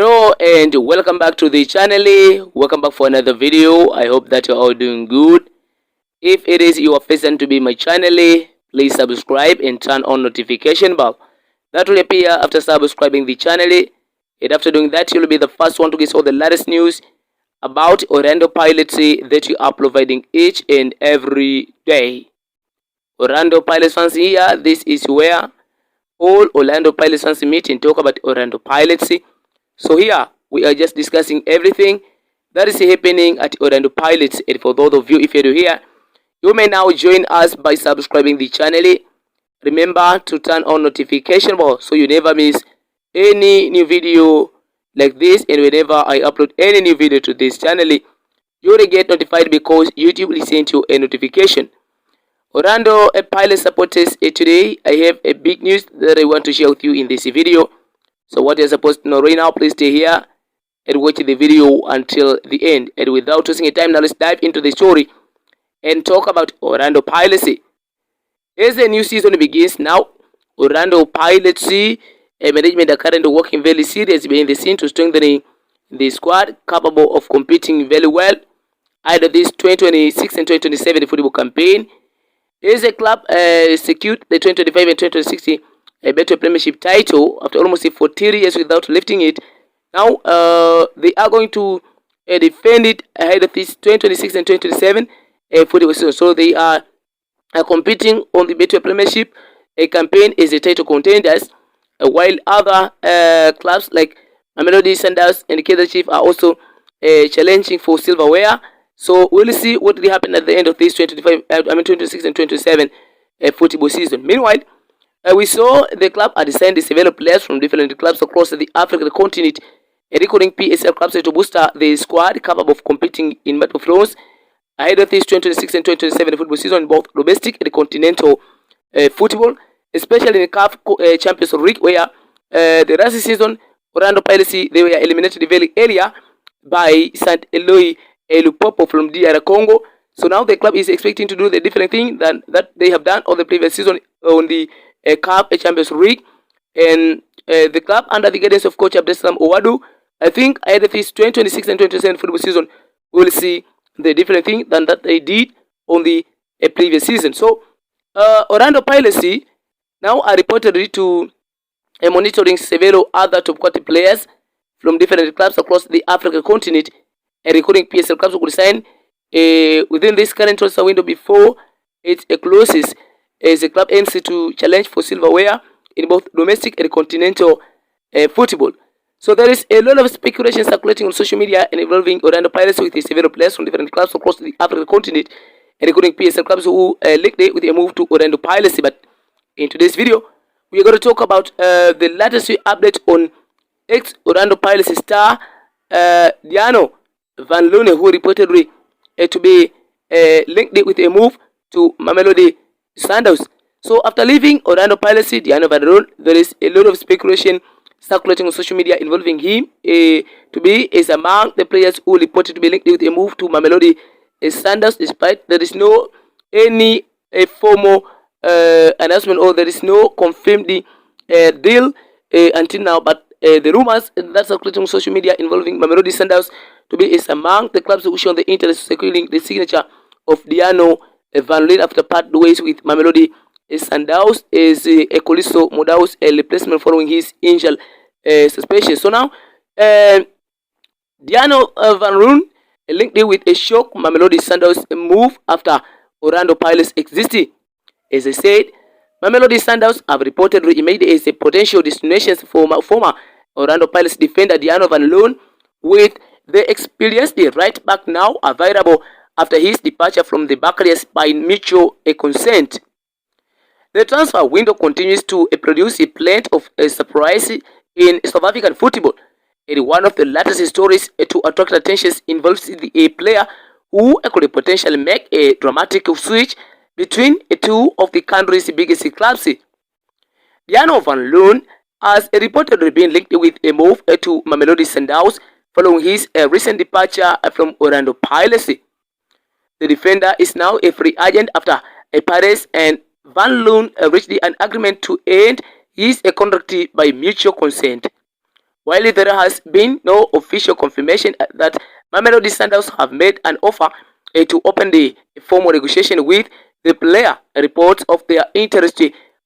Hello and welcome back to the channel. Welcome back for another video. I hope that you're all doing good. If it is your first time to be my channel, please subscribe and turn on notification bell. That will appear after subscribing the channel. And after doing that, you'll be the first one to get all the latest news about Orlando Pirates that we are providing each and every day. Orlando Pirates fans here, this is where all Orlando Pirates fans meet and talk about Orlando Pirates. So here we are just discussing everything that is happening at Orlando Pirates. And for those of you, if you're here, you may now join us by subscribing the channel. Remember to turn on notification bell so you never miss any new video like this, and whenever I upload any new video to this channel, you will get notified because YouTube will send you a notification. Orlando Pirates supporters, today I have a big news that I want to share with you in this video. So what you're supposed to know right now, please stay here and watch the video until the end. And without wasting time, now let's dive into the story and talk about Orlando Pirates. As the new season begins now, Orlando Pirates management are currently working very seriously behind the scene to strengthening the squad capable of competing very well either this 2026 and 2027 football campaign. As the club secured the 2025 and 2026 a better Premiership title after almost 14 years without lifting it. Now they are going to defend it ahead of this 2026 and 2027 football season. So they are competing on the better Premiership campaign as the title contenders, while other clubs like Mamelodi Sundowns and Kaizer Chiefs are also challenging for silverware. So we'll see what will happen at the end of this 2026 and 2027 football season. Meanwhile, we saw the club had decided to develop players from different clubs across the African continent, recording PSL clubs to boost the squad capable of competing in multiple fronts ahead of this 2026 and 2027 football season, both domestic and continental football, especially in the CAF Champions League, where the last season Orlando Pirates they were eliminated very earlier by St. Eloi Lupopo from DR Congo. So now the club is expecting to do the different thing than that they have done on the previous season on the CAF Champions League. And the club under the guidance of coach Abdesalam Owadu, I think either this 2026 and 2027 football season we will see the different thing than that they did on the previous season. So Orlando Pirates now are reportedly to monitoring several other top quality players from different clubs across the African continent, and recording PSL clubs who could sign within this current transfer window before it closes, as the club aims to challenge for silverware in both domestic and continental football. So there is a lot of speculation circulating on social media and involving Orlando Pirates with several players from different clubs across the African continent, and including PSL clubs who linked it with a move to Orlando Pirates. But in today's video, we are going to talk about the latest update on ex-Orlando Pirates star Diano Van Loon, who reportedly to be linked with a move to Mamelodi Sundowns. So after leaving Orlando Pirates, Diano Van Loon, there is a lot of speculation circulating on social media involving him to be is among the players who reported to be linked with a move to Mamelodi Sundowns, despite there is no any formal announcement or there is no confirmed deal until now. But the rumors that circulating on social media involving Mamelodi Sundowns to be is among the clubs who show the interest in securing the signature of Diano Van Loon after part ways with Mamelodi Sundowns is Ekoliso Modaus a replacement following his initial suspension. So now Diano Van Loon linked with a shock Mamelodi Sundowns move after Orlando Pirates existed. As I said, Mamelodi Sundowns have reportedly made as a potential destination for former Orlando Pirates defender Diano Van Loon, with the experienced right back now available after his departure from the Buccaneers by mutual consent. The transfer window continues to produce a plenty of surprise in South African football. And one of the latest stories to attract attention involves a player who could potentially make a dramatic switch between two of the country's biggest clubs. Diano Van Loon has reportedly been linked with a move to Mamelodi Sundowns following his recent departure from Orlando Pirates. The defender is now a free agent after Pirates and Van Loon reached an agreement to end his contract by mutual consent. While there has been no official confirmation that Mamelodi Sundowns have made an offer to open the formal negotiation with the player, reports of their interest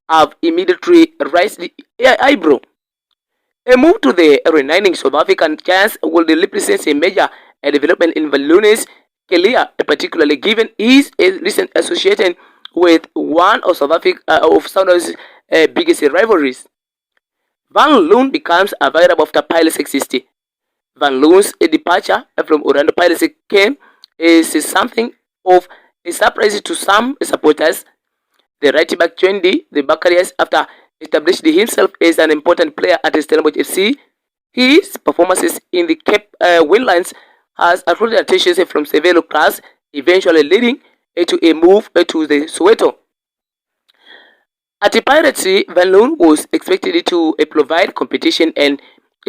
have immediately raised the eyebrow. A move to the reigning South African giants will represent a major development in Van career, particularly given his recent association with one of South Sundowns' biggest rivalries. Van Loon becomes available after Pirates 60. Van Loon's departure from Orlando Pirates came is something of a surprise to some supporters. The right back joined the Buccaneers after establishing himself as an important player at Stellenbosch FC. His performances in the Cape Windlines has attracted attention from several clubs, eventually leading to a move to the Soweto. At the Pirates, Van Loon was expected to provide competition and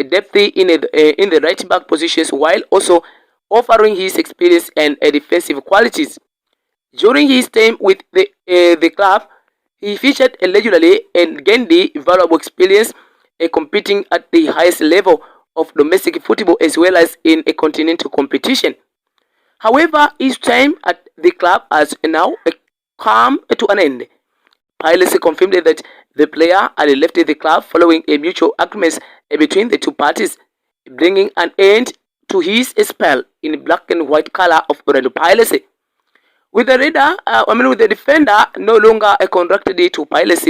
depth in the right back positions while also offering his experience and defensive qualities. During his time with the club, he featured regularly and gained the valuable experience competing at the highest level of domestic football as well as in a continental competition. However, his time at the club has now come to an end. Pilots confirmed that the player had left the club following a mutual agreement between the two parties, bringing an end to his spell in black and white color of Orlando Pirates. With the defender no longer contracted to Pirates,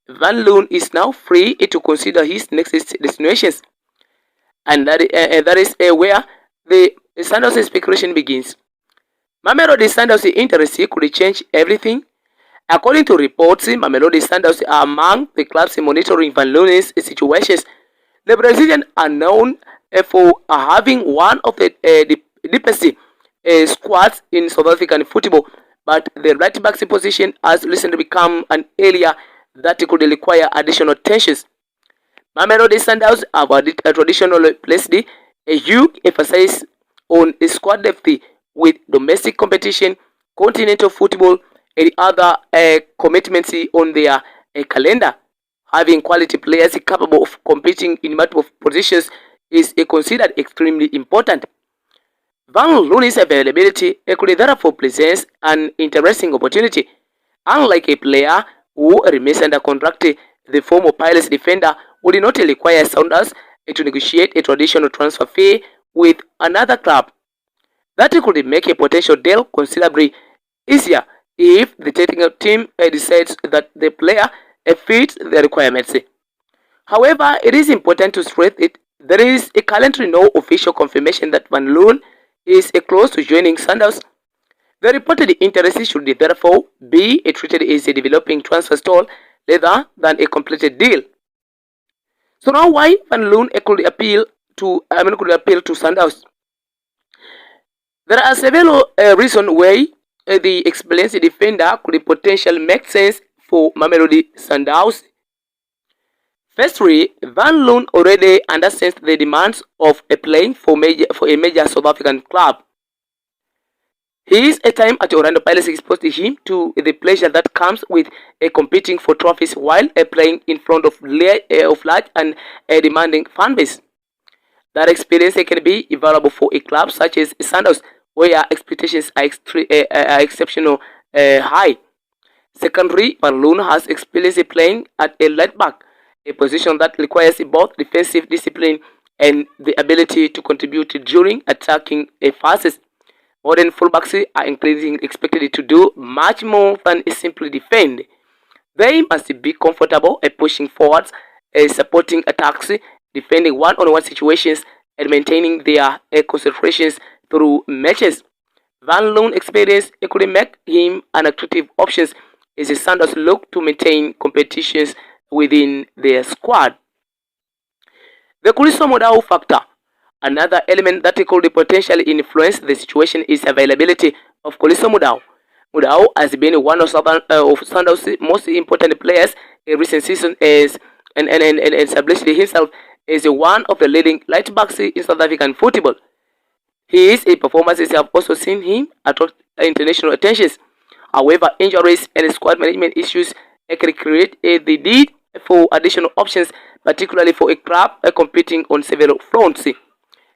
Van Loon is now free to consider his next destinations, and that is where the Sundowns speculation begins. Mamelodi Sundowns' interest could change everything. According to reports, Mamelodi Sundowns are among the clubs monitoring Van Loon's situations. The Brazilians are known for having one of the deepest squads in South African football, but the right back position has recently become an area that could require additional attention. Mamelodi Sundowns have traditionally placed a huge emphasis on squad depth with domestic competition, continental football, and other commitments on their calendar. Having quality players capable of competing in multiple positions is considered extremely important. Van Loon's availability could therefore present an interesting opportunity. Unlike a player who remains under contract, the former Pirates defender would not require Sundowns to negotiate a traditional transfer fee with another club. That could make a potential deal considerably easier if the technical team decides that the player fits the requirements. However, it is important to stress it. There is currently no official confirmation that Van Loon is close to joining Sundowns. The reported interest should therefore be treated as a developing transfer stall rather than a completed deal. So now, why Van Loon could appeal to Sundowns? There are several reasons why the experienced defender could potentially make sense for Mamelodi Sundowns. Firstly, Van Loon already understands the demands of playing for a major South African club. His time at Orlando Pirates exposed him to the pleasure that comes with competing for trophies while playing in front of large and demanding fan base. That experience can be valuable for a club such as Sundowns, where expectations are exceptional high. Secondly, Van Loon has experience playing at a left back, a position that requires both defensive discipline and the ability to contribute during attacking phases. Modern fullbacks are increasingly expected to do much more than simply defend. They must be comfortable at pushing forwards, supporting attacks, defending one-on-one situations, and maintaining their concentrations through matches. Van Loon's experience could make him an attractive option as the Sundowns look to maintain competitions within their squad. The Kuliso Mudau factor. Another element that could potentially influence the situation is availability of Kuliso Mudau. Mudau has been one of Sundowns' most important players in recent seasons and established himself as one of the leading right backs in South African football. His performances have also seen him attract international attention. However, injuries and squad management issues can create the need for additional options, particularly for a club competing on several fronts.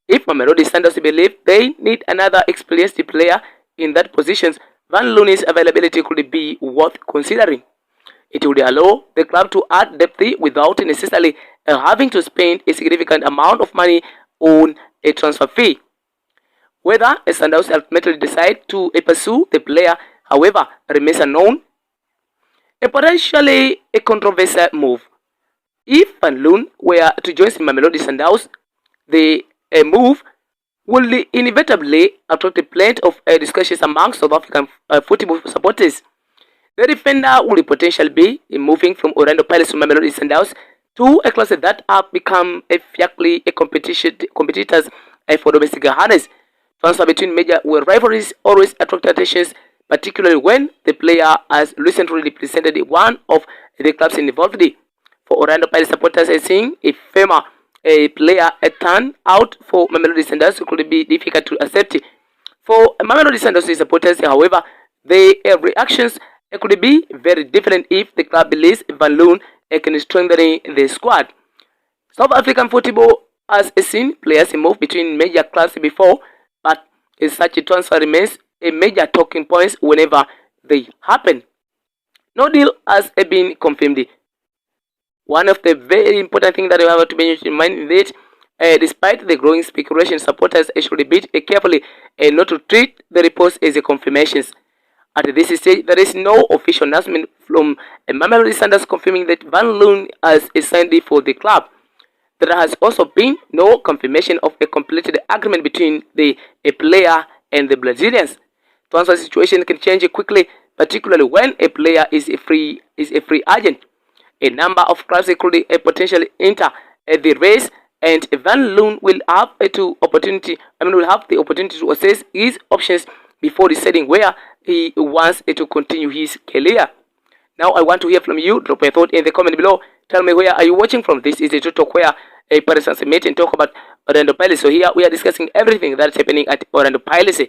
If Mamelodi Sundowns believe they need another experienced player in that position, Van Looney's availability could be worth considering. It would allow the club to add depth without necessarily having to spend a significant amount of money on a transfer fee. Whether Sundowns ultimately decide to pursue the player, however, remains unknown. A potentially a controversial move. If Van Loon were to join Mamelodi Sundowns, the move will inevitably attract plenty of discussions among South African football supporters. The defender will potentially be moving from Orlando Pirates to Mamelodi Sundowns to a class that have become fiercely competitors for domestic harness. Transfer between major rivalries always attract attentions, particularly when the player has recently represented one of the clubs involved. For Orlando Pirates supporters, seeing a former player turn out for Mamelodi Sundowns could be difficult to accept. For Mamelodi Sundowns supporters, however, the reactions could be very different if the club believes Van Loon can strengthen the squad. South African football has seen players move between major clubs before, but such a transfer remains a major talking point whenever they happen. No deal has been confirmed. One of the very important things that we have to bear in mind is that despite the growing speculation, supporters should be carefully not to treat the reports as confirmations. At this stage, there is no official announcement from Mamelodi Sundowns confirming that Van Loon has signed for the club. There has also been no confirmation of a completed agreement between the player and the Brazilians. Transfer situation can change quickly, particularly when a player is a free agent. A number of clubs could potentially enter the race, and Van Loon will have the opportunity to assess his options before deciding where he wants to continue his career. Now I want to hear from you. Drop your thought in the comment below. Tell me, where are you watching from? This is a talk where a person meet and talk about Orlando Pirates. So here we are discussing everything that's happening at Orlando Pirates.